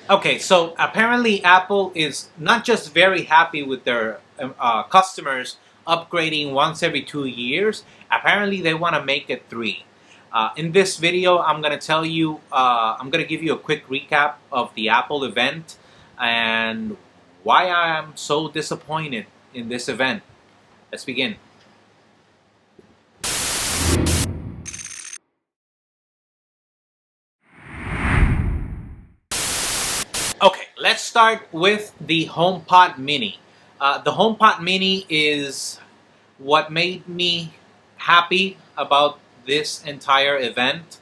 Okay, so apparently Apple is not just very happy with their customers upgrading once every 2 years. Apparently they want to make it three. In this video, I'm going to tell you, I'm going to give you a quick recap of the Apple event and why I am so disappointed in this event. Let's begin. Okay, let's start with the HomePod Mini. The HomePod Mini is what made me happy about this entire event.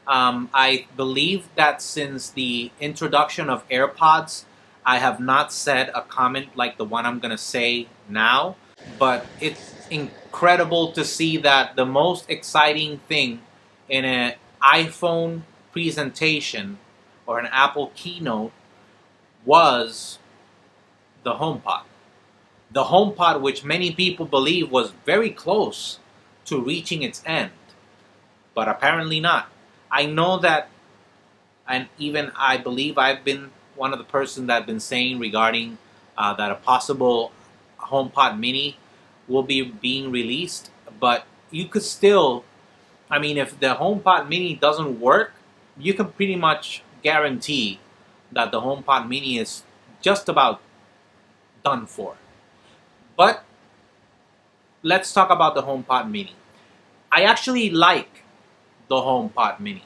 I believe that since the introduction of AirPods, I have not said a comment like the one I'm going to say now, but it's incredible to see that the most exciting thing in an iPhone presentation or an Apple keynote was the HomePod. The HomePod, which many people believe was very close to reaching its end, but apparently not. I know that, and even I believe I've been one of the persons that have been saying regarding that a possible HomePod Mini will be being released, but you could still, I mean, if the HomePod Mini doesn't work, you can pretty much guarantee that the HomePod Mini is just about done for. But let's talk about the HomePod Mini. I actually like the HomePod Mini.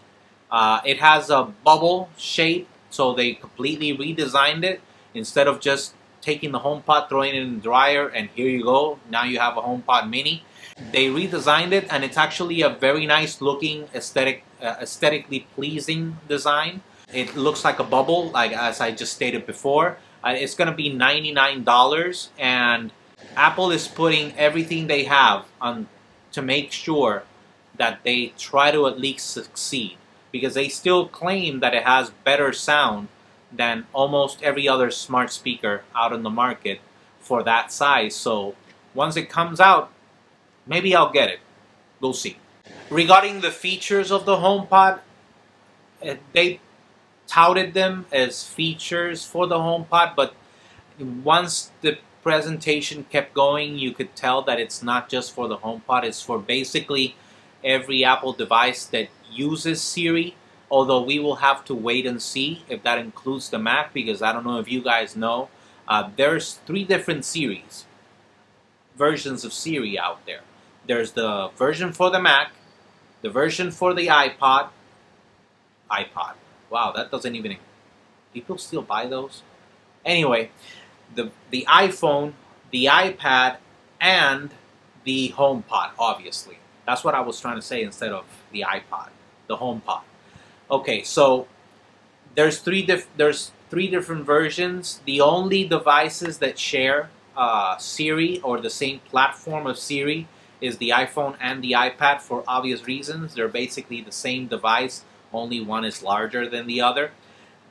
It has a bubble shape, so they completely redesigned it. Instead of just taking the HomePod, throwing it in the dryer, and here you go, now you have a HomePod Mini. They redesigned it, and it's actually a very nice looking, aesthetically pleasing design. It looks like a bubble, like as I just stated before. It's going to be $99, and Apple is putting everything they have on to make sure that they try to at least succeed, because they still claim that it has better sound than almost every other smart speaker out on the market for that size. So once it comes out, maybe I'll get it. We'll see. Regarding the features of the HomePod, they touted them as features for the HomePod, but once the presentation kept going, you could tell that it's not just for the HomePod, it's for basically every Apple device that uses Siri, although we will have to wait and see if that includes the Mac, because I don't know if you guys know, there's 3 different versions of Siri out there. There's the version for the Mac, the version for the iPod. Wow, that doesn't even... People still buy those? Anyway, the iPhone, the iPad, and the HomePod, obviously. That's what I was trying to say instead of the iPod, the HomePod. Okay, so there's three different versions. The only devices that share Siri or the same platform of Siri is the iPhone and the iPad for obvious reasons. They're basically the same device, only one is larger than the other.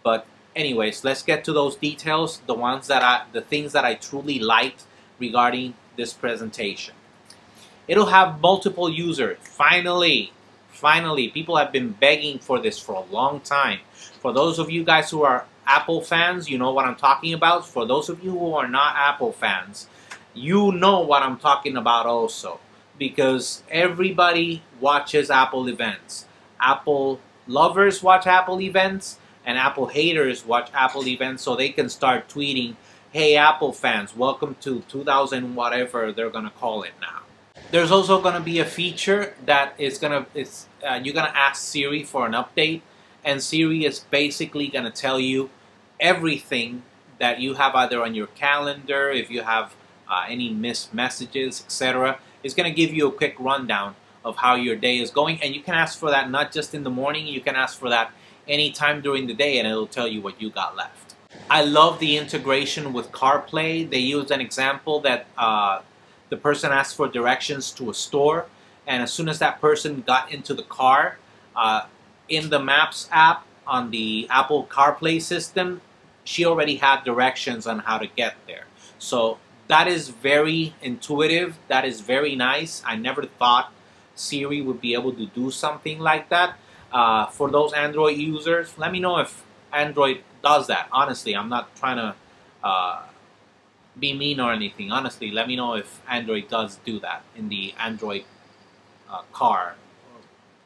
But anyways, let's get to those details, the things that I truly liked regarding this presentation. It'll have multiple users. Finally, people have been begging for this for a long time. For those of you guys who are Apple fans, you know what I'm talking about. For those of you who are not Apple fans, you know what I'm talking about also. Because everybody watches Apple events. Apple lovers watch Apple events, and Apple haters watch Apple events, so they can start tweeting, "Hey Apple fans, welcome to 2000 whatever they're gonna call it now." There's also gonna be a feature that you're gonna ask Siri for an update, and Siri is basically gonna tell you everything that you have either on your calendar, if you have any missed messages, etc. It's gonna give you a quick rundown of how your day is going, and you can ask for that not just in the morning. You can ask for that anytime during the day, and it'll tell you what you got left. I love the integration with CarPlay. They used an example that the person asked for directions to a store, and as soon as that person got into the car, in the Maps app on the Apple CarPlay system, she already had directions on how to get there. So that is very intuitive. That is very nice. I never thought Siri would be able to do something like that. For those Android users, let me know if Android does that. Honestly, I'm not trying to be mean or anything. Honestly, let me know if Android does do that in the Android car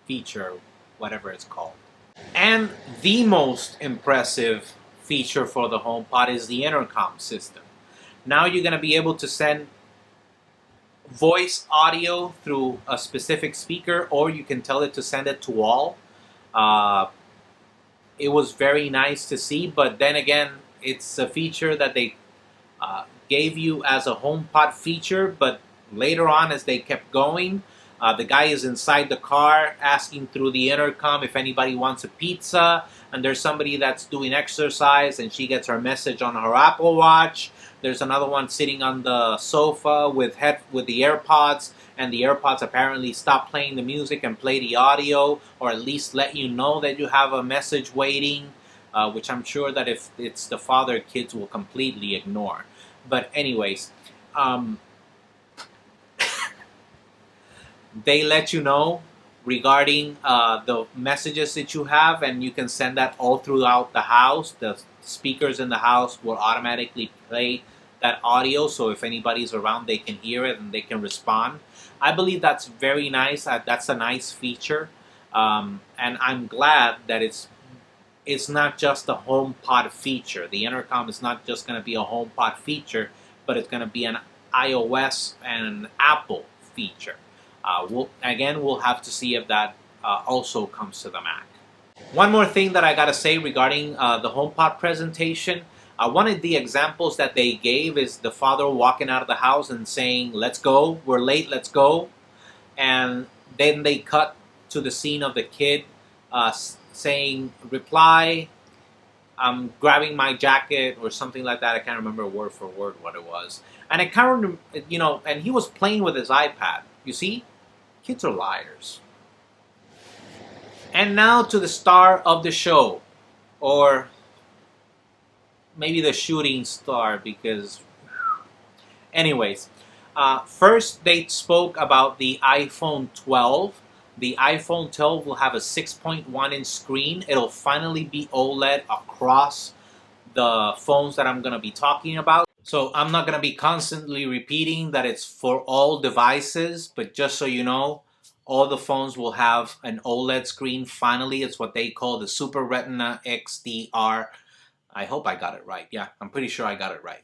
feature, whatever it's called. And the most impressive feature for the HomePod is the intercom system. Now you're going to be able to send voice audio through a specific speaker, or you can tell it to send it to all. Uh, it was very nice to see, but then again, it's a feature that they gave you as a HomePod feature, but later on, as they kept going, the guy is inside the car asking through the intercom if anybody wants a pizza, and there's somebody that's doing exercise and she gets her message on her Apple Watch. There's another one sitting on the sofa with the AirPods, and the AirPods apparently stop playing the music and play the audio, or at least let you know that you have a message waiting, which I'm sure that if it's the father, kids will completely ignore. But anyways, they let you know regarding the messages that you have, and you can send that all throughout the house. The speakers in the house will automatically play that audio, so if anybody's around, they can hear it and they can respond. I believe that's very nice. That's a nice feature, and I'm glad that it's not just a HomePod feature. The intercom is not just going to be a HomePod feature, but it's going to be an iOS and an Apple feature. We'll have to see if that also comes to the Mac. One more thing that I gotta say regarding the HomePod presentation. One of the examples that they gave is the father walking out of the house and saying, "Let's go, we're late, let's go." And then they cut to the scene of the kid saying, "Reply, I'm grabbing my jacket," or something like that. I can't remember word for word what it was. And I kind of, and he was playing with his iPad. You see? Kids are liars. And now to the star of the show, or maybe the shooting star, because, anyways, first they spoke about the iPhone 12. The iPhone 12 will have a 6.1-inch screen. It'll finally be OLED across the phones that I'm going to be talking about. So I'm not going to be constantly repeating that it's for all devices, but just so you know, all the phones will have an OLED screen. Finally, it's what they call the Super Retina XDR. I hope I got it right. Yeah, I'm pretty sure I got it right.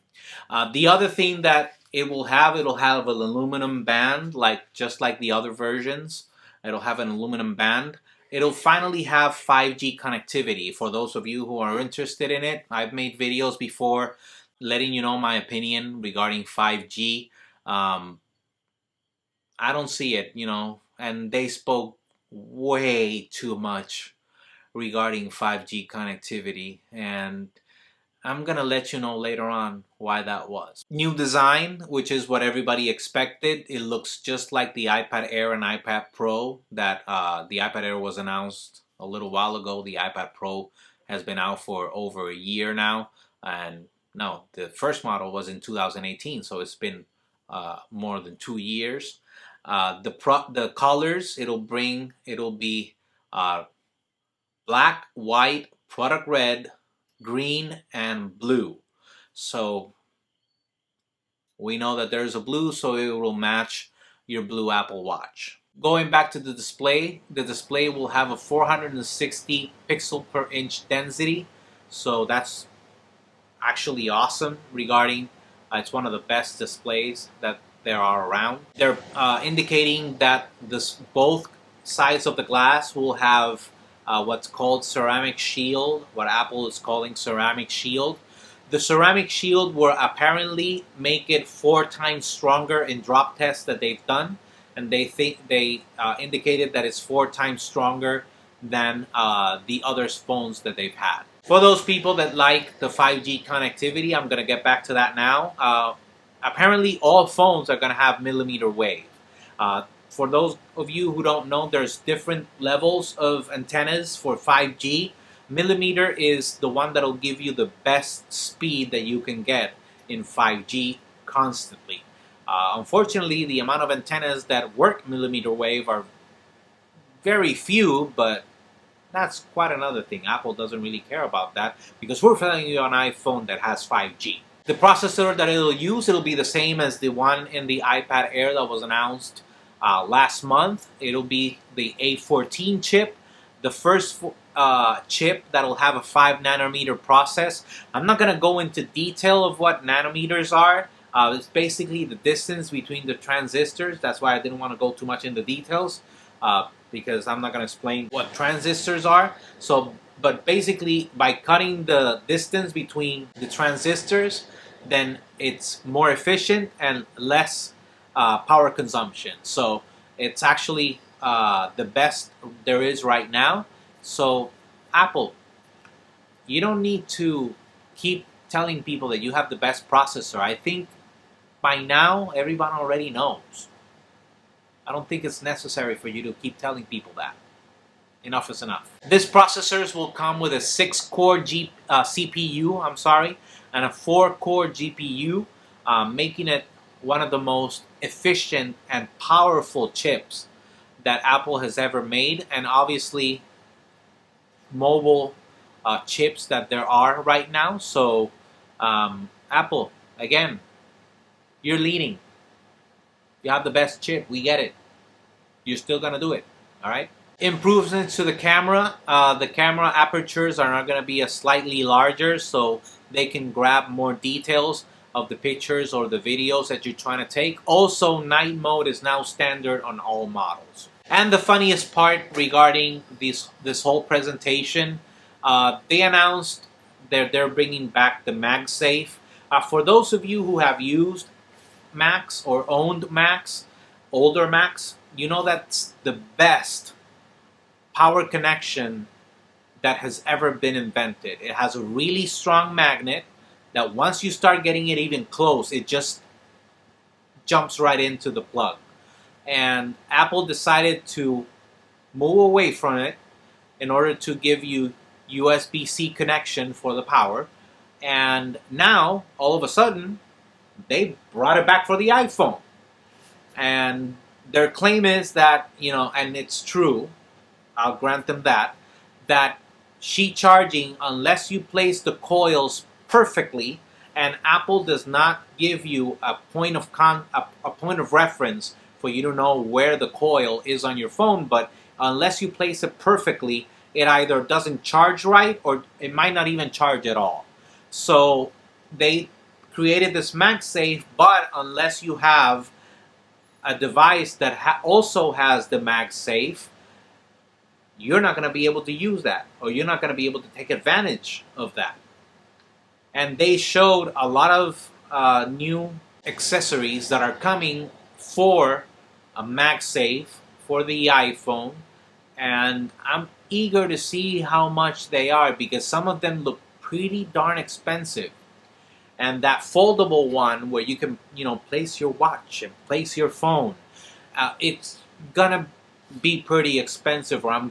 The other thing that it'll have an aluminum band, just like the other versions. It'll have an aluminum band. It'll finally have 5G connectivity. For those of you who are interested in it, I've made videos before letting you know my opinion regarding 5G. I don't see it, and they spoke way too much regarding 5G connectivity, and I'm gonna let you know later on why that was. New design, which is what everybody expected. It looks just like the iPad Air and iPad Pro. That the iPad Air was announced a little while ago. The iPad Pro has been out for over a year now, and no, the first model was in 2018, so it's been more than 2 years. The colors it'll be black, white, product red, green, and blue. So we know that there's a blue, so it will match your blue Apple Watch. Going back to the display will have a 460 pixel per inch density. So that's actually awesome regarding it's one of the best displays that there are around. They're indicating that both sides of the glass will have what's called ceramic shield, what Apple is calling ceramic shield. The ceramic shield will apparently make it 4 times stronger in drop tests that they've done, and they indicated that it's 4 times stronger than the other phones that they've had. For those people that like the 5G connectivity, I'm going to get back to that now. Apparently, all phones are going to have millimeter wave. For those of you who don't know, there's different levels of antennas for 5G. Millimeter is the one that'll give you the best speed that you can get in 5G constantly. Unfortunately, the amount of antennas that work millimeter wave are very few, but That's quite another thing. Apple doesn't really care about that because we're selling you an iPhone that has 5G. The processor that it'll be the same as the one in the iPad Air that was announced last month. It'll be the A14 chip, the first chip that'll have a 5 nanometer process. I'm not going to go into detail of what nanometers are. It's basically the distance between the transistors. That's why I didn't want to go too much into details because I'm not going to explain what transistors are. So, but basically, by cutting the distance between the transistors, then it's more efficient and less power consumption. So it's actually the best there is right now. So Apple, you don't need to keep telling people that you have the best processor. I think by now everyone already knows. I don't think it's necessary for you to keep telling people that. Enough is enough. This processors will come with a 6-core CPU, and a 4-core GPU, making it one of the most efficient and powerful chips that Apple has ever made, and obviously mobile chips that there are right now. So Apple, again, you're leading. You have the best chip. We get it. You're still going to do it. All right? Improvements to the camera. The camera apertures are not going to be slightly larger, so they can grab more details of the pictures or the videos that you're trying to take. Also, night mode is now standard on all models. And the funniest part regarding this whole presentation, they announced that they're bringing back the MagSafe. For those of you who have used Macs or owned Macs, older Macs, you know that's the best power connection that has ever been invented. It has a really strong magnet that once you start getting it even close, it just jumps right into the plug. And Apple decided to move away from it in order to give you USB-C connection for the power. And now, all of a sudden, they brought it back for the iPhone. And their claim is that, and it's true, I'll grant them that sheet charging, unless you place the coils perfectly, and Apple does not give you a point of reference for you to know where the coil is on your phone, but unless you place it perfectly, it either doesn't charge right or it might not even charge at all. So they created this MagSafe, but unless you have a device that also has the MagSafe, you're not going to be able to use that, or you're not going to be able to take advantage of that. And they showed a lot of new accessories that are coming for a MagSafe for the iPhone, and I'm eager to see how much they are because some of them look pretty darn expensive. And that foldable one where you can, place your watch and place your phone, it's gonna be pretty expensive, or I'm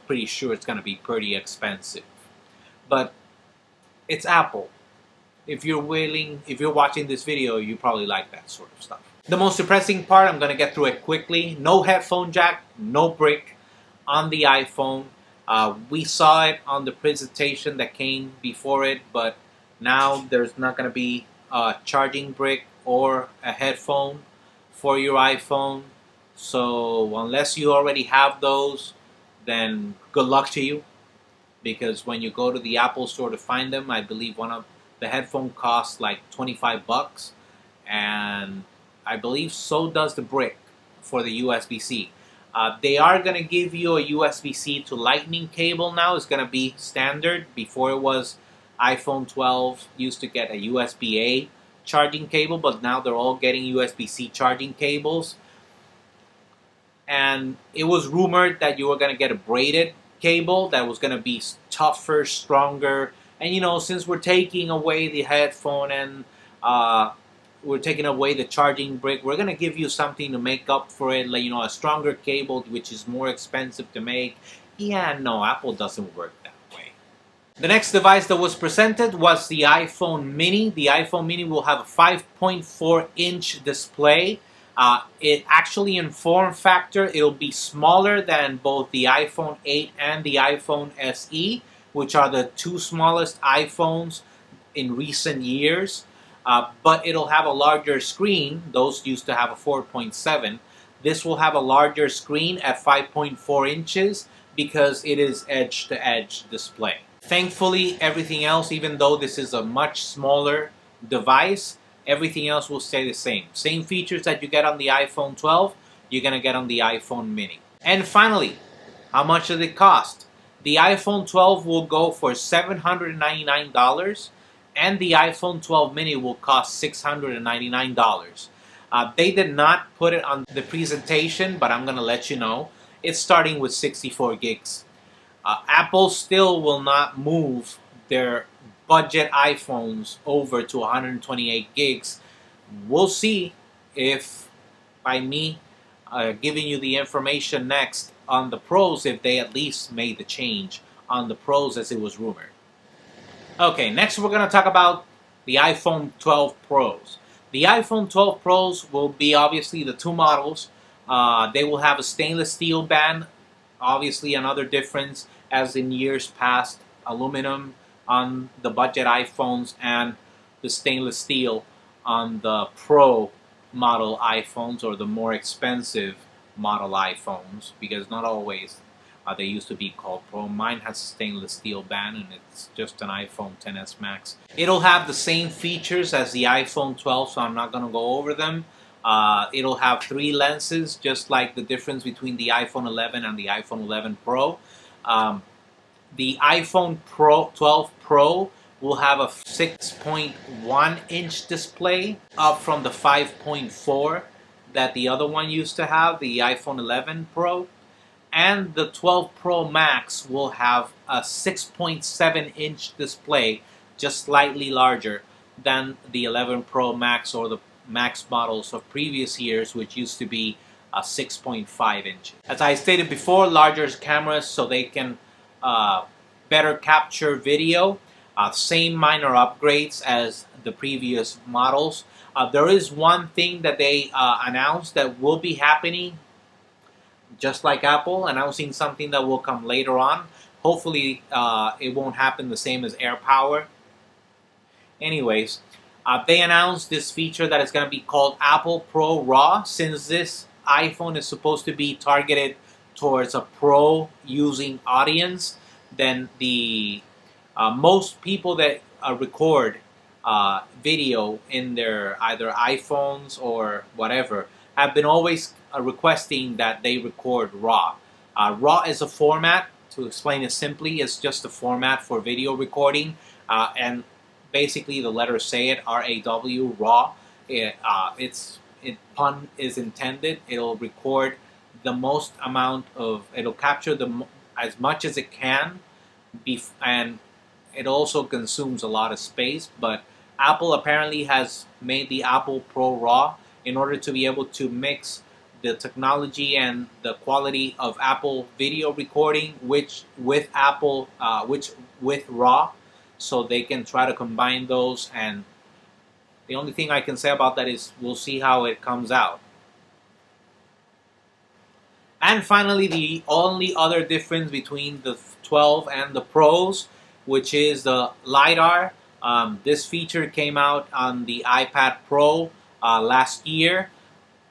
pretty sure it's gonna be pretty expensive. But it's Apple. If you're watching this video, you probably like that sort of stuff. The most depressing part, I'm gonna get through it quickly. No headphone jack, no brick on the iPhone. We saw it on the presentation that came before it, but now there's not going to be a charging brick or a headphone for your iPhone. So unless you already have those, then good luck to you. Because when you go to the Apple store to find them, I believe one of the headphone costs like $25. And I believe so does the brick for the USB-C. They are going to give you a USB-C to Lightning cable now. It's going to be standard. Before it was iPhone 12 used to get a USB-A charging cable, but now they're all getting USB-C charging cables. And it was rumored that you were going to get a braided cable that was going to be tougher, stronger. And since we're taking away the headphone and we're taking away the charging brick, we're going to give you something to make up for it, like, a stronger cable, which is more expensive to make. Yeah, no, Apple doesn't work that way. The next device that was presented was the iPhone mini. The iPhone mini will have a 5.4-inch display. It actually, in form factor, it'll be smaller than both the iPhone 8 and the iPhone SE, which are the two smallest iPhones in recent years. But it'll have a larger screen. Those used to have a 4.7. This will have a larger screen at 5.4 inches because it is edge-to-edge display. Thankfully, everything else, even though this is a much smaller device, everything else will stay the same. Same features that you get on the iPhone 12, you're going to get on the iPhone mini. And finally, how much does it cost? The iPhone 12 will go for $799, and the iPhone 12 mini will cost $699. They did not put it on the presentation, but I'm going to let you know. It's starting with 64 gigs. Apple still will not move their budget iPhones over to 128 gigs. We'll see if, by me giving you the information next on the Pros, if they at least made the change on the Pros as it was rumored. Okay, next we're going to talk about the iPhone 12 Pros. The iPhone 12 Pros will be obviously the two models. They will have a stainless steel band. Obviously, another difference, as in years past, aluminum on the budget iPhones and the stainless steel on the Pro model iPhones, or the more expensive model iPhones, because not always they used to be called Pro. Mine has a stainless steel band and it's just an iPhone XS Max. It'll have the same features as the iPhone 12, so I'm not going to go over them. It'll have 3 lenses, just like the difference between the iPhone 11 and the iPhone 11 Pro. The iPhone 12 Pro will have a 6.1 inch display, up from the 5.4 that the other one used to have, the iPhone 11 Pro. And the 12 Pro Max will have a 6.7 inch display, just slightly larger than the 11 Pro Max or the Max models of previous years, which used to be 6.5 inches. As I stated before, larger cameras so they can better capture video. Same minor upgrades as the previous models. There is one thing that they announced that will be happening, just like Apple announcing something that will come later on. Hopefully it won't happen the same as AirPower. Anyways, they announced this feature that is going to be called Apple Pro RAW. Since this iPhone is supposed to be targeted towards a pro using audience, then the most people that record video in their either iPhones or whatever have been always requesting that they record RAW. RAW is a format, to explain it simply, it's just a format for video recording, and basically the letters say it, R-A-W, RAW. Pun is intended. It'll record the most amount of, it'll capture as much as it can, and it also consumes a lot of space. But Apple apparently has made the Apple Pro RAW in order to be able to mix the technology and the quality of Apple video recording, with RAW, so they can try to combine those. And the only thing I can say about that is we'll see how it comes out. And finally, the only other difference between the 12 and the Pros, which is the LiDAR. This feature came out on the iPad Pro last year.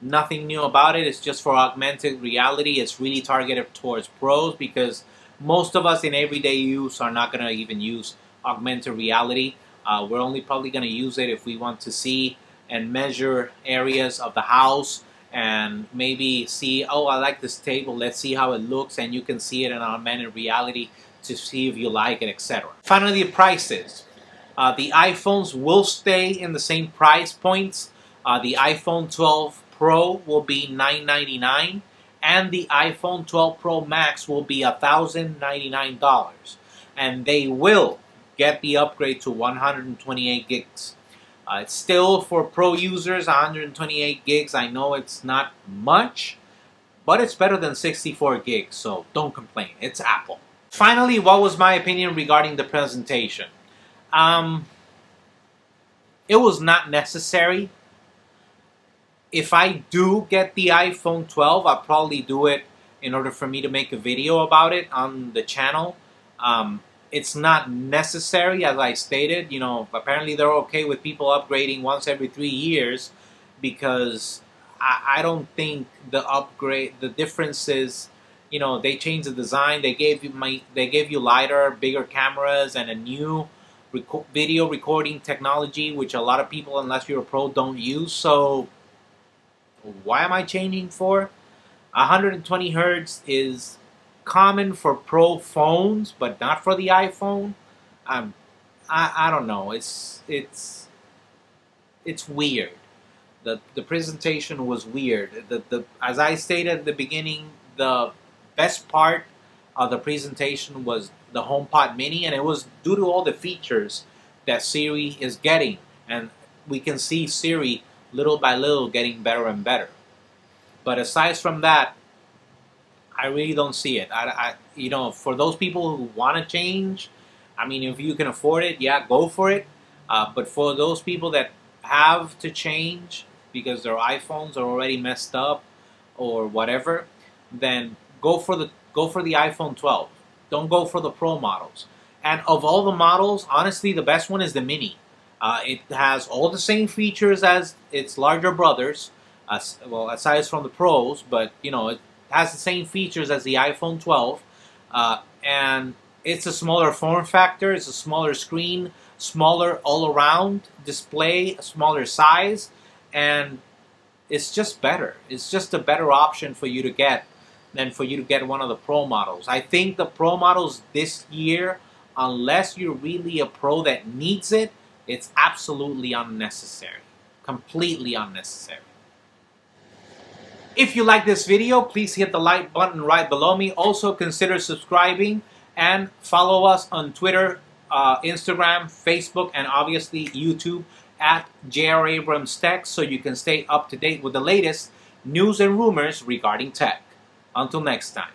Nothing new about it. It's just for augmented reality. It's really targeted towards pros, because most of us in everyday use are not going to even use augmented reality. We're only probably going to use it if we want to see and measure areas of the house, and maybe see, oh, I like this table, let's see how it looks, and you can see it in augmented reality to see if you like it, etc. Finally, the prices. The iPhones will stay in the same price points. The iPhone 12 Pro will be $999, and the iPhone 12 Pro Max will be $1,099. And they will get the upgrade to 128 gigs. It's still, for pro users, 128 gigs. I know it's not much, but it's better than 64 gigs, so don't complain. It's Apple. Finally, what was my opinion regarding the presentation? It was not necessary. If I do get the iPhone 12, I'll probably do it in order for me to make a video about it on the channel. Um, it's not necessary, as I stated. You know, apparently they're okay with people upgrading once every 3 years, because I don't think the difference is, you know, they changed the design. They gave you lighter, bigger cameras and a new video recording technology, which a lot of people, unless you're a pro, don't use. So why am I changing for? 120 hertz is common for pro phones, but not for the iPhone. Um, I don't know. It's weird. The presentation was weird. The As I stated at the beginning, the best part of the presentation was the HomePod Mini, and it was due to all the features that Siri is getting, and we can see Siri little by little getting better and better. But aside from that, I really don't see it. You know, for those people who want to change, I mean, if you can afford it, yeah, go for it. But for those people that have to change because their iPhones are already messed up or whatever, then go for the iPhone 12. Don't go for the Pro models. And of all the models, honestly, the best one is the Mini. It has all the same features as its larger brothers, well, aside from the Pros, but you know, it has the same features as the iPhone 12, and it's a smaller form factor. It's a smaller screen, smaller all-around display, a smaller size, and it's just better. It's just a better option for you to get than for you to get one of the Pro models. I think the Pro models this year, unless you're really a pro that needs it, it's absolutely unnecessary. Completely unnecessary. If you like this video, please hit the like button right below me. Also, consider subscribing and follow us on Twitter, Instagram, Facebook, and obviously YouTube at JR Abrams Tech, so you can stay up to date with the latest news and rumors regarding tech. Until next time.